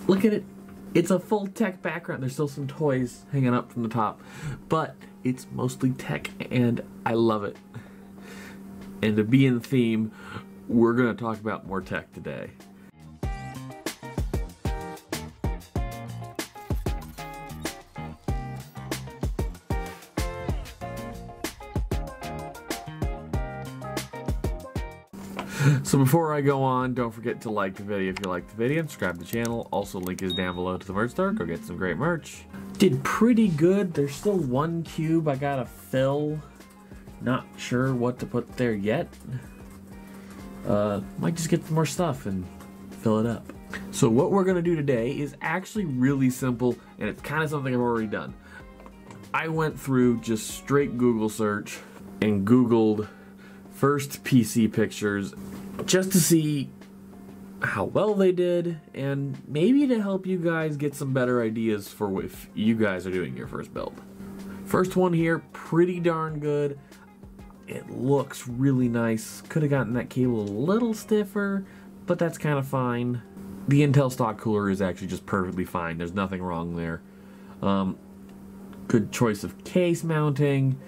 Look at it. It's a full tech background. There's still some toys hanging up from the top, but it's mostly tech, and I love it. And to be in theme, we're going to talk about more tech today. So before I go on, don't forget to like the video if you like the video, and subscribe to the channel. Also, link is down below to the merch store. Go get some great merch. Did pretty good. There's still one cube I gotta fill. Not sure what to put there yet. Might just get some more stuff and fill it up. So what we're gonna do today is actually really simple, and it's kind of something I've already done. I went through just straight Google search and Googled first PC pictures just to see how well they did, and maybe to help you guys get some better ideas for if you guys are doing your first build. First one here, pretty darn good. It looks really nice. Could have gotten that cable a little stiffer, but that's kind of fine. The Intel stock cooler is actually just perfectly fine. There's nothing wrong there. Good choice of case mounting.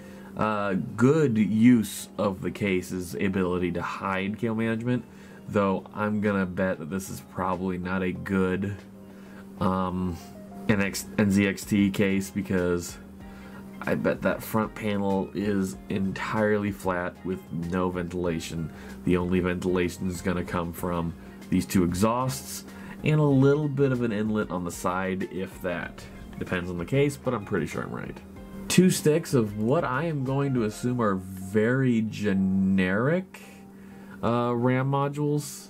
Good use of the case's ability to hide cable management, though I'm gonna bet that this is probably not a good NZXT case, because I bet that front panel is entirely flat with no ventilation. The only ventilation is gonna come from these two exhausts and a little bit of an inlet on the side, if that. Depends on the case, but I'm pretty sure I'm right. Two sticks of what I am going to assume are very generic RAM modules.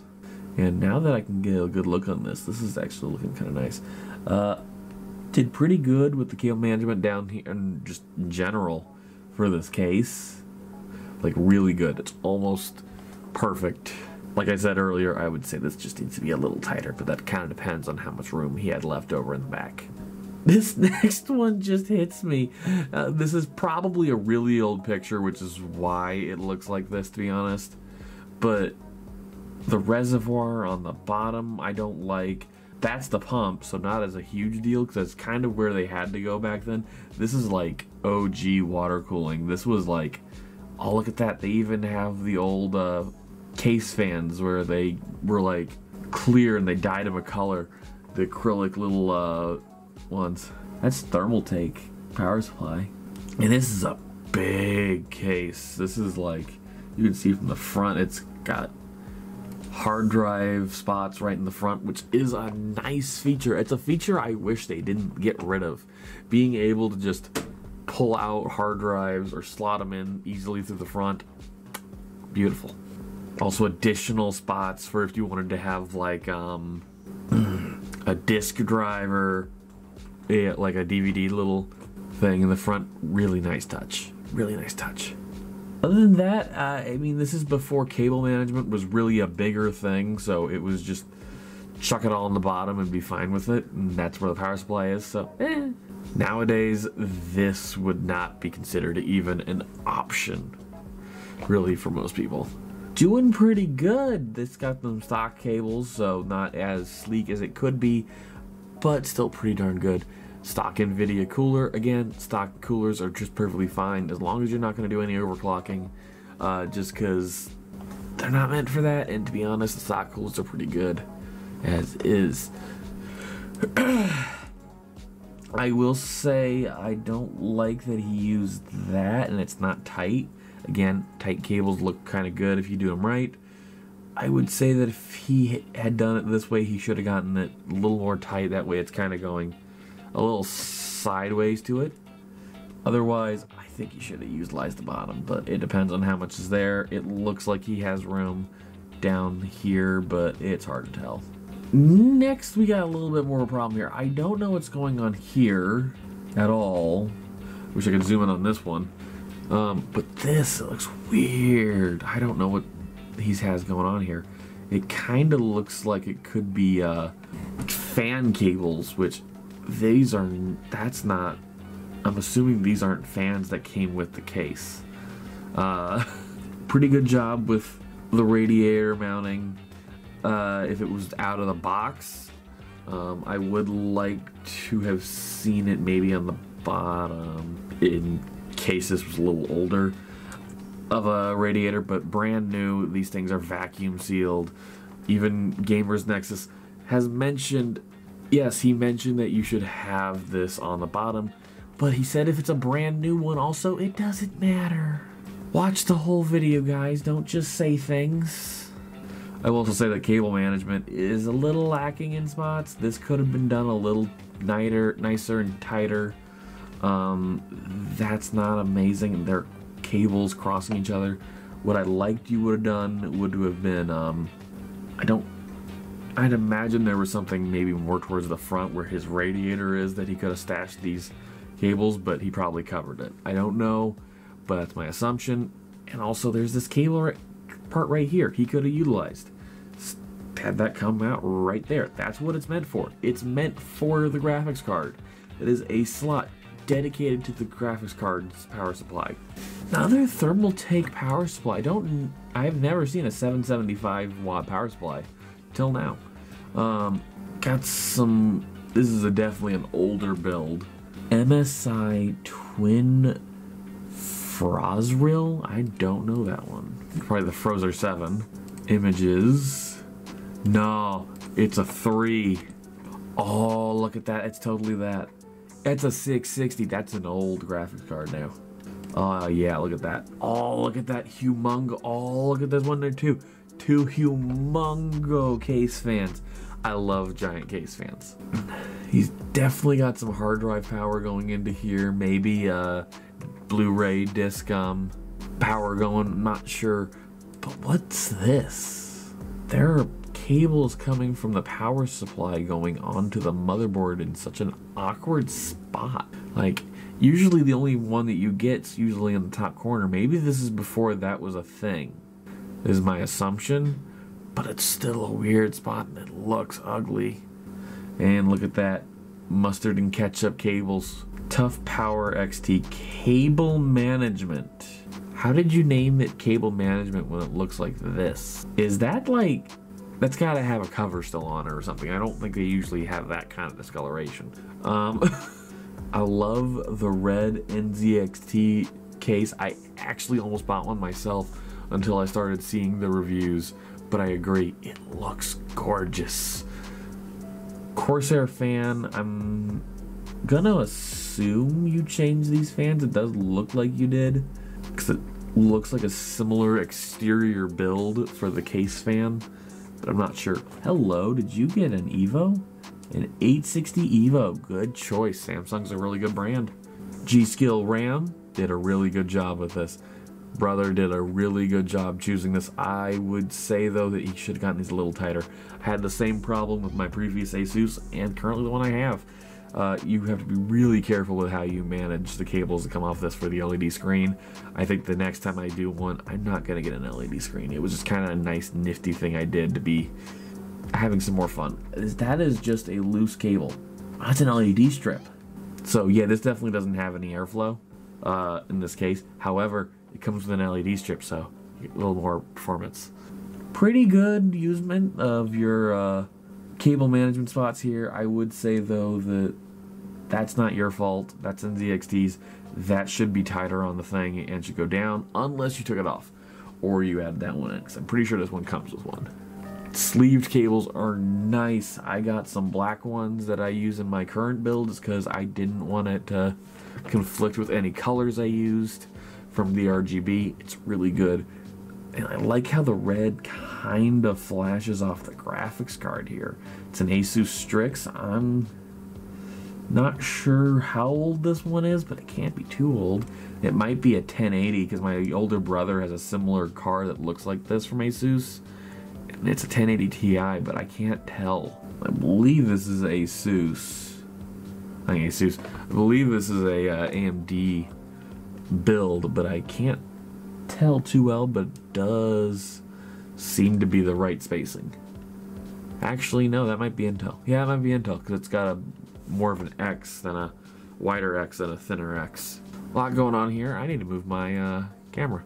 And now that I can get a good look on this, this is actually looking kind of nice. Did pretty good with the cable management down here and just in general for this case. Like really good. It's almost perfect. Like I said earlier, I would say this just needs to be a little tighter, but that kind of depends on how much room he had left over in the back. This next one just hits me. This is probably a really old picture, which is why it looks like this, to be honest. But the reservoir on the bottom, I don't like. That's the pump, so not as a huge deal, because that's kind of where they had to go back then. This is like OG water cooling. This was like, oh, look at that. They even have the old case fans where they were like clear and they dyed them a color. The acrylic little ones. That's Thermaltake power supply. And this is a big case. This is like, you can see from the front, it's got hard drive spots right in the front, which is a nice feature. It's a feature I wish they didn't get rid of. Being able to just pull out hard drives or slot them in easily through the front. Beautiful. Also additional spots for if you wanted to have like a disk driver, yeah, like a DVD little thing in the front. Really nice touch. Really nice touch. Other than that, I mean, this is before cable management was really a bigger thing, so it was just chuck it all on the bottom and be fine with it, and that's where the power supply is, so Nowadays, this would not be considered even an option, really, for most people. Doing pretty good. This got them stock cables, so not as sleek as it could be, but still pretty darn good. Stock NVIDIA cooler. Again, stock coolers are just perfectly fine as long as you're not going to do any overclocking, just because they're not meant for that. And to be honest, the stock coolers are pretty good as is. I will say I don't like that he used that and it's not tight. Again, tight cables look kind of good if you do them right. I would say that if he had done it this way, he should have gotten it a little more tight. That way it's kind of going a little sideways to it. Otherwise, I think he should have utilized the bottom, but it depends on how much is there. It looks like he has room down here, but it's hard to tell. Next, we got a little bit more of a problem here. I don't know what's going on here at all. Wish I could zoom in on this one. But this looks weird. I don't know what he has going on here. It kind of looks like it could be fan cables, which these are, that's not, I'm assuming these aren't fans that came with the case. Pretty good job with the radiator mounting. If it was out of the box, I would like to have seen it maybe on the bottom in case this was a little older of a radiator, but brand new. These things are vacuum sealed. Even Gamers Nexus has mentioned, yes, he mentioned that you should have this on the bottom, but he said if it's a brand new one also, it doesn't matter. Watch the whole video, guys. Don't just say things. I will also say that cable management is a little lacking in spots. This could have been done a little nicer and tighter. That's not amazing. They're cables crossing each other. What I liked you would have done would have been, I'd imagine there was something maybe more towards the front where his radiator is that he could have stashed these cables, but he probably covered it. I don't know, but that's my assumption. And also there's this cable part right here he could have utilized. Had that come out right there. That's what it's meant for. It's meant for the graphics card. It is a slot dedicated to the graphics card's power supply. Another Thermaltake power supply. I've never seen a 775 watt power supply till now. Got some, this is definitely an older build. MSI Twin Frozril? I don't know that one. Probably the Frozer 7. Images. No, it's a 3. Oh, look at that. It's totally that. That's a 660. That's an old graphics card now. Oh, yeah, look at that. Oh, look at that humongo. Oh, look at this one there, too. 2 humongo case fans. I love giant case fans. He's definitely got some hard drive power going into here. Maybe Blu-ray disc power going. I'm not sure. But what's this? There are cables coming from the power supply going onto the motherboard in such an awkward spot. Like, usually the only one that you get's usually in the top corner. Maybe this is before that was a thing. This is my assumption, but it's still a weird spot and it looks ugly. And look at that. Mustard and ketchup cables. Tough Power XT cable management. How did you name it cable management when it looks like this? Is that like, that's gotta have a cover still on it or something. I don't think they usually have that kind of discoloration. I love the red NZXT case. I actually almost bought one myself until I started seeing the reviews, but I agree, it looks gorgeous. Corsair fan, I'm gonna assume you changed these fans. It does look like you did, because it looks like a similar exterior build for the case fan, but I'm not sure. Hello, did you get an Evo? An 860 Evo, good choice. Samsung's a really good brand. G.Skill RAM did a really good job with this. Brother did a really good job choosing this. I would say though that he should have gotten these a little tighter. I had the same problem with my previous Asus and currently the one I have. You have to be really careful with how you manage the cables that come off this for the LED screen. I think the next time I do one, I'm not gonna get an LED screen. It was just kind of a nice nifty thing I did to be having some more fun. That is just a loose cable. That's an LED strip. So yeah, this definitely doesn't have any airflow in this case. However, it comes with an LED strip, so you get a little more performance. Pretty good usement of your cable management spots here. I would say though that that's not your fault. That's NZXT's. That should be tighter on the thing and should go down unless you took it off or you added that one in, because I'm pretty sure this one comes with one. Sleeved cables are nice. I got some black ones that I use in my current builds because I didn't want it to conflict with any colors I used from the RGB. It's really good. And I like how the red kind of flashes off the graphics card here. It's an Asus Strix. I'm not sure how old this one is, but it can't be too old. It might be a 1080 because my older brother has a similar card that looks like this from Asus. And it's a 1080 Ti, but I can't tell. I believe this is Asus. I believe this is a AMD build, but I can't tell too well, but it does seem to be the right spacing. Actually, no, that might be Intel. Yeah, it might be Intel, because it's got more of an X than a wider X than a thinner X. A lot going on here. I need to move my camera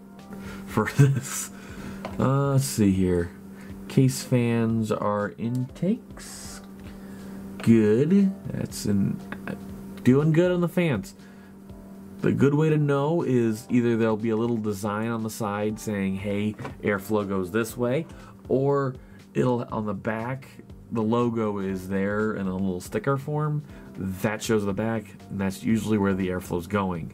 for this. Let's see here. Case fans are intakes. good. That's doing good on the fans. The good way to know is either there'll be a little design on the side saying, hey, airflow goes this way, or it'll, on the back, the logo is there in a little sticker form. That shows the back, and that's usually where the airflow's going.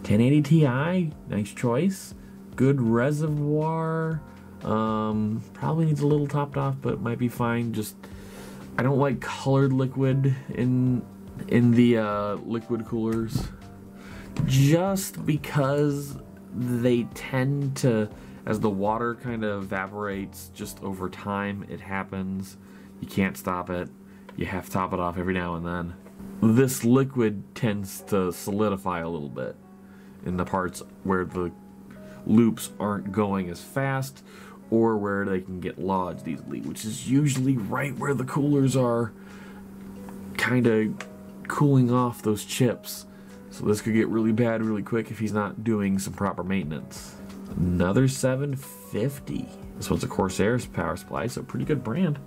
1080 Ti, nice choice. Good reservoir. Probably needs a little topped off, but it might be fine. Just, I don't like colored liquid in the liquid coolers. Just because they tend to, as the water kind of evaporates just over time, it happens. You can't stop it. You have to top it off every now and then. This liquid tends to solidify a little bit in the parts where the loops aren't going as fast or where they can get lodged easily, which is usually right where the coolers are kind of cooling off those chips. So this could get really bad really quick if he's not doing some proper maintenance. Another 750. This one's a Corsair power supply, so pretty good brand.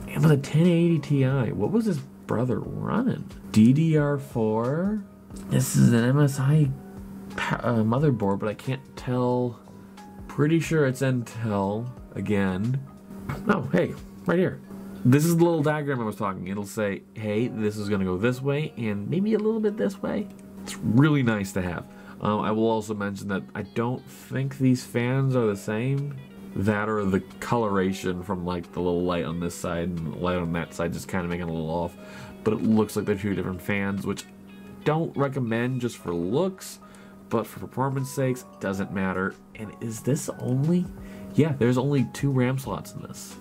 And with a 1080 Ti, what was his brother running? DDR4. This is an MSI motherboard, but I can't tell. Pretty sure it's Intel again. No, hey, right here. This is the little diagram I was talking. It'll say, hey, this is gonna go this way and maybe a little bit this way. It's really nice to have. I will also mention that I don't think these fans are the same. That or the coloration from like the little light on this side and the light on that side just kind of making it a little off. But it looks like they're two different fans, which I don't recommend just for looks, but for performance sakes, it doesn't matter. And is this only? Yeah, there's only 2 RAM slots in this.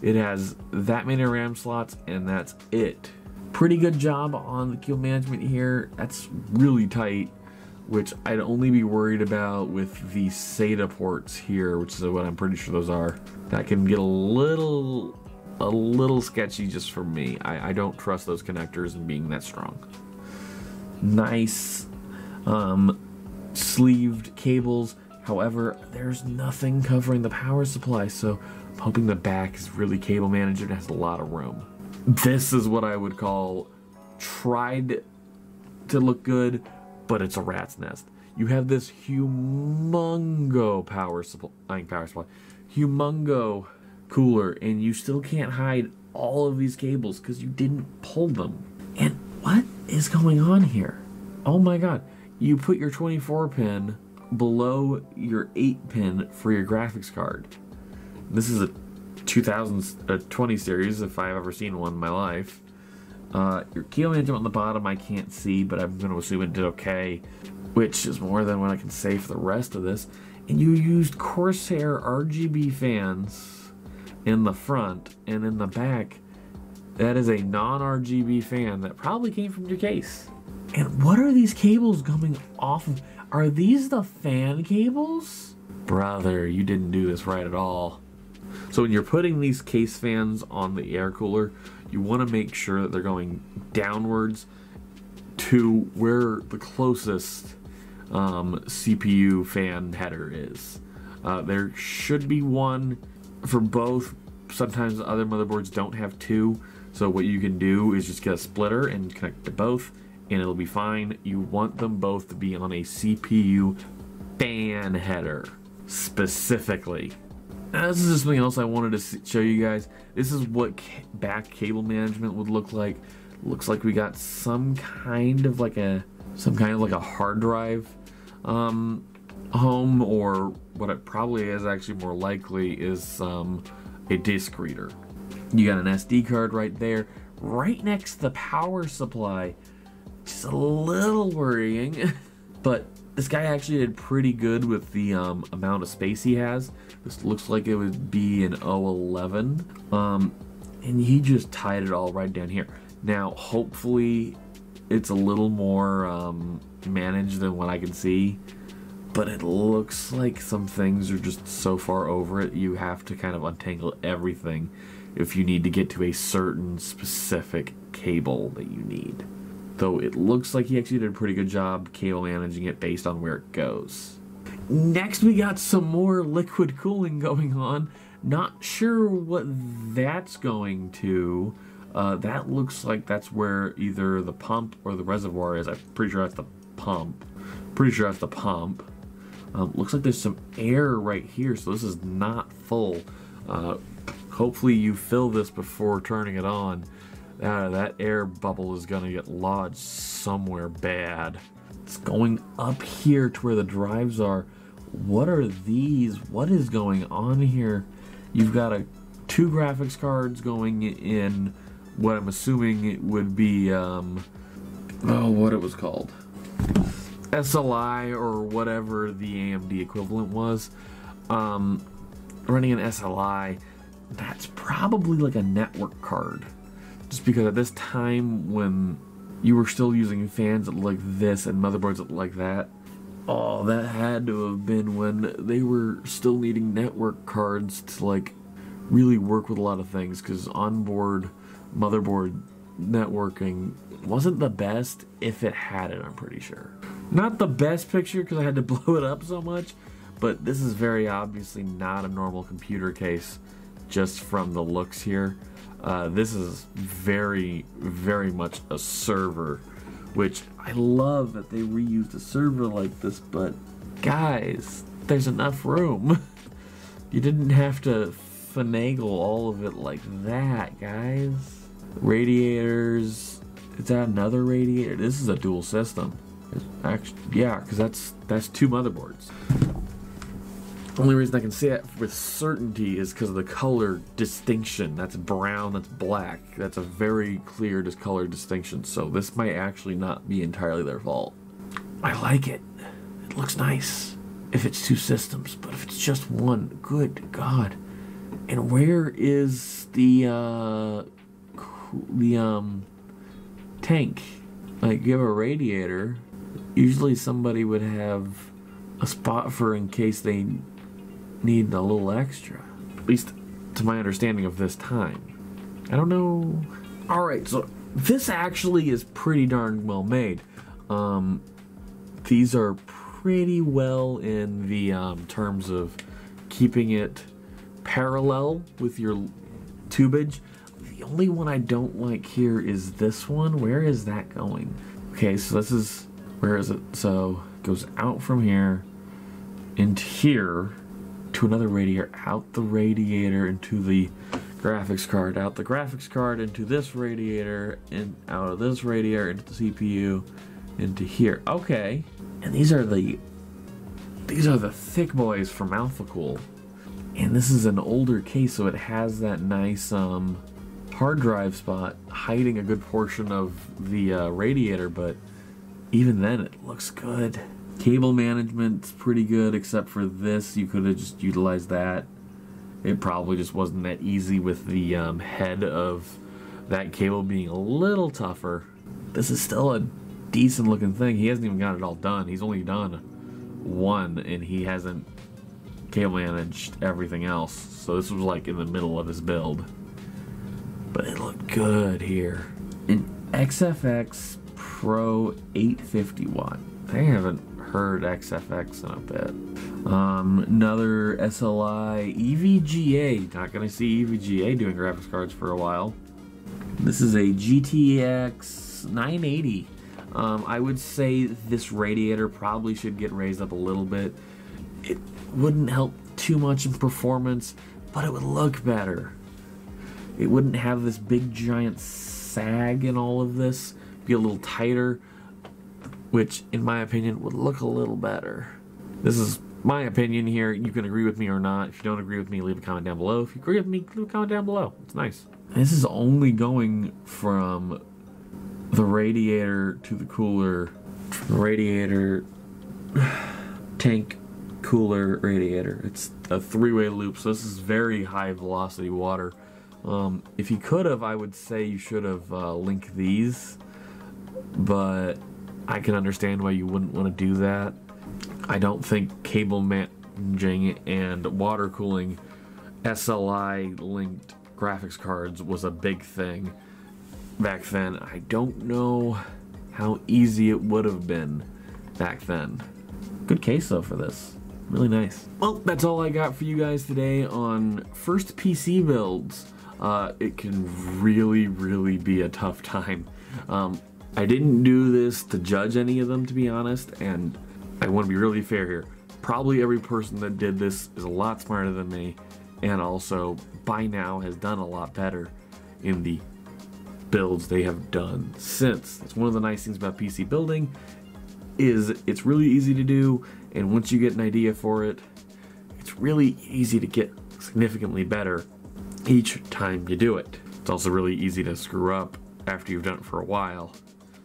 It has that many RAM slots, and that's it. Pretty good job on the cable management here. That's really tight, which I'd only be worried about with the SATA ports here, which is what I'm pretty sure those are. That can get a little sketchy just for me. I don't trust those connectors and being that strong. Nice sleeved cables. However, there's nothing covering the power supply, so I'm hoping the back is really cable managed and has a lot of room. This is what I would call tried to look good, but it's a rat's nest. You have this humongo power supply, humongo cooler, and you still can't hide all of these cables because you didn't pull them. And what is going on here? Oh my god. You put your 24 pin below your 8 pin for your graphics card. This is a 2020 series, if I've ever seen one in my life. Your cable management on the bottom I can't see, but I'm going to assume it did okay, which is more than what I can say for the rest of this. And you used Corsair RGB fans in the front, and in the back, that is a non-RGB fan that probably came from your case. And what are these cables coming off of? Are these the fan cables? Brother, you didn't do this right at all. So when you're putting these case fans on the air cooler, you want to make sure that they're going downwards to where the closest CPU fan header is. There should be one for both. Sometimes other motherboards don't have 2, so what you can do is just get a splitter and connect to both, and it'll be fine. You want them both to be on a CPU fan header specifically. Now, this is just something else I wanted to show you guys. This is what back cable management would look like. Looks like we got some kind of like a hard drive home, or what it probably is actually more likely is a disk reader. You got an SD card right there, right next to the power supply. Just a little worrying, but this guy actually did pretty good with the amount of space he has. This looks like it would be an 011, and he just tied it all right down here. Now, hopefully, it's a little more managed than what I can see, but it looks like some things are just so far over it, you have to kind of untangle everything if you need to get to a certain specific cable that you need. Though it looks like he actually did a pretty good job cable managing it based on where it goes. Next, we got some more liquid cooling going on. Not sure what that's going to. That looks like that's where either the pump or the reservoir is. I'm pretty sure that's the pump. Looks like there's some air right here, so this is not full. Hopefully you fill this before turning it on. That air bubble is gonna get lodged somewhere bad. It's going up here to where the drives are. What are these? What is going on here? You've got two graphics cards going in what I'm assuming it would be, what it was called. SLI or whatever the AMD equivalent was. Running an SLI, that's probably like a network card. Just because at this time when you were still using fans like this and motherboards like that, oh, that had to have been when they were still needing network cards to like really work with a lot of things, because onboard motherboard networking wasn't the best if it had it, I'm pretty sure. Not the best picture because I had to blow it up so much, but this is very obviously not a normal computer case just from the looks here. This is very, very much a server, which I love that they reused a server like this, but guys, there's enough room. You didn't have to finagle all of it like that, guys. Radiators, is that another radiator? This is a dual system. Actually, yeah, because that's two motherboards. The only reason I can say it with certainty is because of the color distinction. That's brown, that's black. That's a very clear color distinction. So this might actually not be entirely their fault. I like it. It looks nice if it's two systems, but if it's just one, good God. And where is the tank? Like, you have a radiator. Usually somebody would have a spot for in case they need a little extra. At least to my understanding of this time. I don't know. Alright, so this actually is pretty darn well made. These are pretty well in the terms of keeping it parallel with your tubage. The only one I don't like here is this one. Where is that going? Okay, so this is, where is it? So it goes out from here into here to another radiator, out the radiator into the graphics card, out the graphics card into this radiator, and out of this radiator into the CPU, into here. Okay, and these are the thick boys from AlphaCool, and this is an older case, so it has that nice hard drive spot hiding a good portion of the radiator, but even then it looks good. Cable management's pretty good, except for this. You could have just utilized that. It probably just wasn't that easy with the head of that cable being a little tougher. This is still a decent looking thing. He hasn't even got it all done. He's only done one, and he hasn't cable managed everything else. So this was like in the middle of his build. But it looked good here. An XFX Pro 850 watt. I haven't heard XFX in a bit. Another SLI EVGA. Not gonna see EVGA doing graphics cards for a while. This is a GTX 980. I would say this radiator probably should get raised up a little bit. It wouldn't help too much in performance, but it would look better. It wouldn't have this big giant sag in all of this. Be a little tighter, which in my opinion would look a little better. This is my opinion here. You can agree with me or not. If you don't agree with me, leave a comment down below. If you agree with me, leave a comment down below. It's nice. This is only going from the radiator to the cooler. Radiator, tank, cooler, radiator. It's a three-way loop, so this is very high velocity water. If you could have, I would say you should have linked these, but I can understand why you wouldn't want to do that. I don't think cable managing and water cooling SLI linked graphics cards was a big thing back then. I don't know how easy it would have been back then. Good case though for this. Really nice. Well, that's all I got for you guys today on first PC builds. it can really be a tough time. I didn't do this to judge any of them, to be honest, and I want to be really fair here. Probably every person that did this is a lot smarter than me, and also by now has done a lot better in the builds they have done since. That's one of the nice things about PC building, is it's really easy to do, and once you get an idea for it, it's really easy to get significantly better each time you do it. It's also really easy to screw up after you've done it for a while,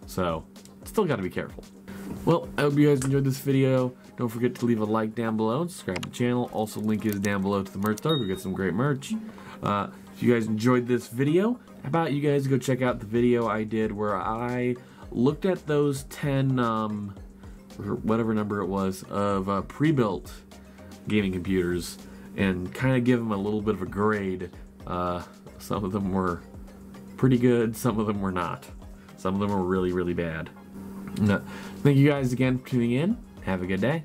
so still got to be careful. Well, I hope you guys enjoyed this video. Don't forget to leave a like down below and subscribe to the channel. Also, link is down below to the merch store. Go get some great merch. If you guys enjoyed this video, how about you guys go check out the video I did where I looked at those 10, or whatever number it was, of pre-built gaming computers and kind of give them a little bit of a grade. Some of them were pretty good, some of them were not. Some of them were really bad. Thank you guys again for tuning in. Have a good day.